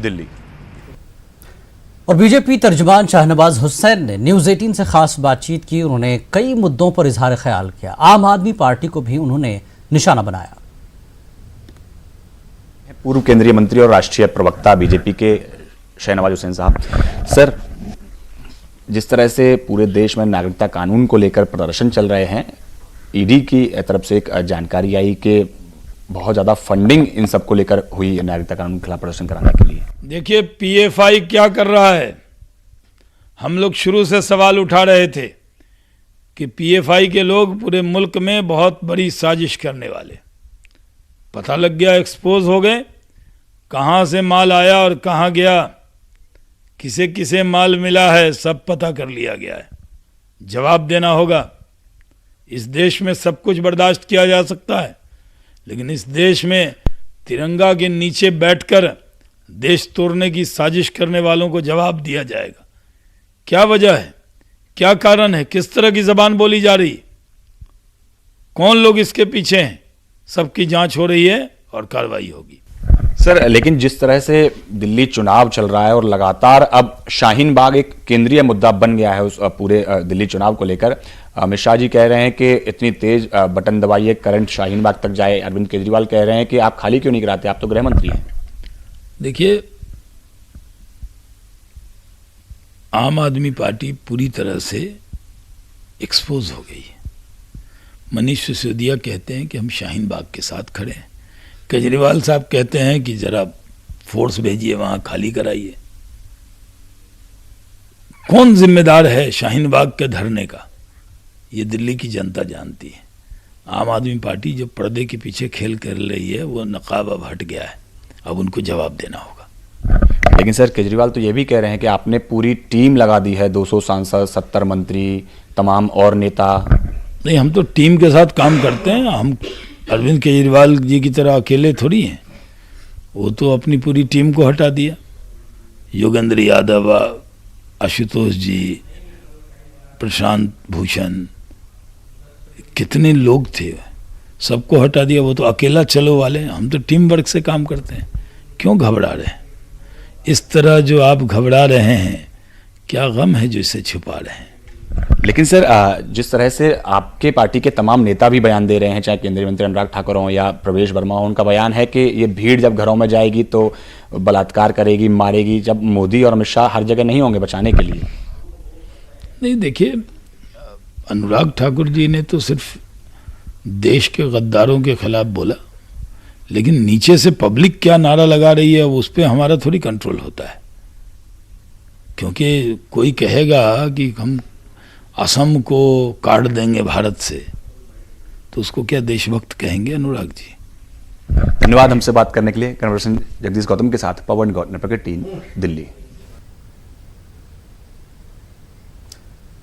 दिल्ली। और बीजेपी तर्जुमान शाहनवाज हुसैन ने न्यूज़ 18 से खास बातचीत की। उन्होंने कई मुद्दों पर इजहार ख्याल किया। आम आदमी पार्टी को भी उन्होंने निशाना बनाया। पूर्व केंद्रीय मंत्री और राष्ट्रीय प्रवक्ता बीजेपी के शाहनवाज हुसैन साहब, सर, जिस तरह से पूरे देश में नागरिकता कानून को लेकर प्रदर्शन चल रहे हैं, ईडी की तरफ से एक जानकारी आई कि बहुत ज्यादा फंडिंग इन सब को लेकर हुई नागरिकता कानून के खिलाफ प्रदर्शन कराने के लिए। देखिए, पीएफआई क्या कर रहा है। हम लोग शुरू से सवाल उठा रहे थे कि पीएफआई के लोग पूरे मुल्क में बहुत बड़ी साजिश करने वाले। पता लग गया, एक्सपोज हो गए, कहाँ से माल आया और कहाँ गया, किसे किसे माल मिला है, सब पता कर लिया गया है। जवाब देना होगा। इस देश में सब कुछ बर्दाश्त किया जा सकता है, लेकिन इस देश में तिरंगा के नीचे बैठकर देश तोड़ने की साजिश करने वालों को जवाब दिया जाएगा। क्या वजह है, क्या कारण है, किस तरह की जबान बोली जा रही, कौन लोग इसके पीछे हैं, सबकी जांच हो रही है और कार्रवाई होगी। सर, लेकिन जिस तरह से दिल्ली चुनाव चल रहा है और लगातार अब शाहीन बाग एक केंद्रीय मुद्दा बन गया है उस पूरे दिल्ली चुनाव को लेकर, अमित शाह जी कह रहे हैं कि इतनी तेज बटन दबाइए, करंट शाहीन बाग तक जाए। अरविंद केजरीवाल कह रहे हैं कि आप खाली क्यों नहीं कराते, आप तो गृह मंत्री हैं। देखिए, आम आदमी पार्टी पूरी तरह से एक्सपोज हो गई है। मनीष सिसोदिया कहते हैं कि हम शाहीन बाग के साथ खड़े हैं। केजरीवाल साहब कहते हैं कि जरा फोर्स भेजिए, वहां खाली कराइए। कौन जिम्मेदार है शाहीन बाग के धरने का, ये दिल्ली की जनता जानती है। आम आदमी पार्टी जो पर्दे के पीछे खेल कर रही है, वो नकाब अब हट गया है, अब उनको जवाब देना होगा। लेकिन सर, केजरीवाल तो ये भी कह रहे हैं कि आपने पूरी टीम लगा दी है, 200 सांसद, 70 मंत्री, तमाम और नेता। नहीं, हम तो टीम के साथ काम करते हैं। हम अरविंद केजरीवाल जी की तरह अकेले थोड़ी हैं। वो तो अपनी पूरी टीम को हटा दिया। योगेंद्र यादव, आशुतोष जी, प्रशांत भूषण, कितने लोग थे, सबको हटा दिया। वो तो अकेला चलो वाले हैं। हम तो टीम वर्क से काम करते हैं। क्यों घबरा रहे हैं? इस तरह जो आप घबरा रहे हैं, क्या गम है जो इसे छुपा रहे हैं? लेकिन सर, जिस तरह से आपके पार्टी के तमाम नेता भी बयान दे रहे हैं, चाहे केंद्रीय मंत्री अनुराग ठाकुर हों या प्रवेश वर्मा हो, उनका बयान है कि ये भीड़ जब घरों में जाएगी तो बलात्कार करेगी, मारेगी, जब मोदी और अमित शाह हर जगह नहीं होंगे बचाने के लिए। नहीं, देखिए, अनुराग ठाकुर जी ने तो सिर्फ देश के गद्दारों के खिलाफ बोला, लेकिन नीचे से पब्लिक क्या नारा लगा रही है उस पर हमारा थोड़ी कंट्रोल होता है। क्योंकि कोई कहेगा कि हम असम को काट देंगे भारत से, तो उसको क्या देशभक्त कहेंगे अनुराग जी? धन्यवाद हमसे बात करने के लिए। कन्वर्सेशन जगदीश गौतम के साथ, पवन गौर, नेटवर्क 3, दिल्ली।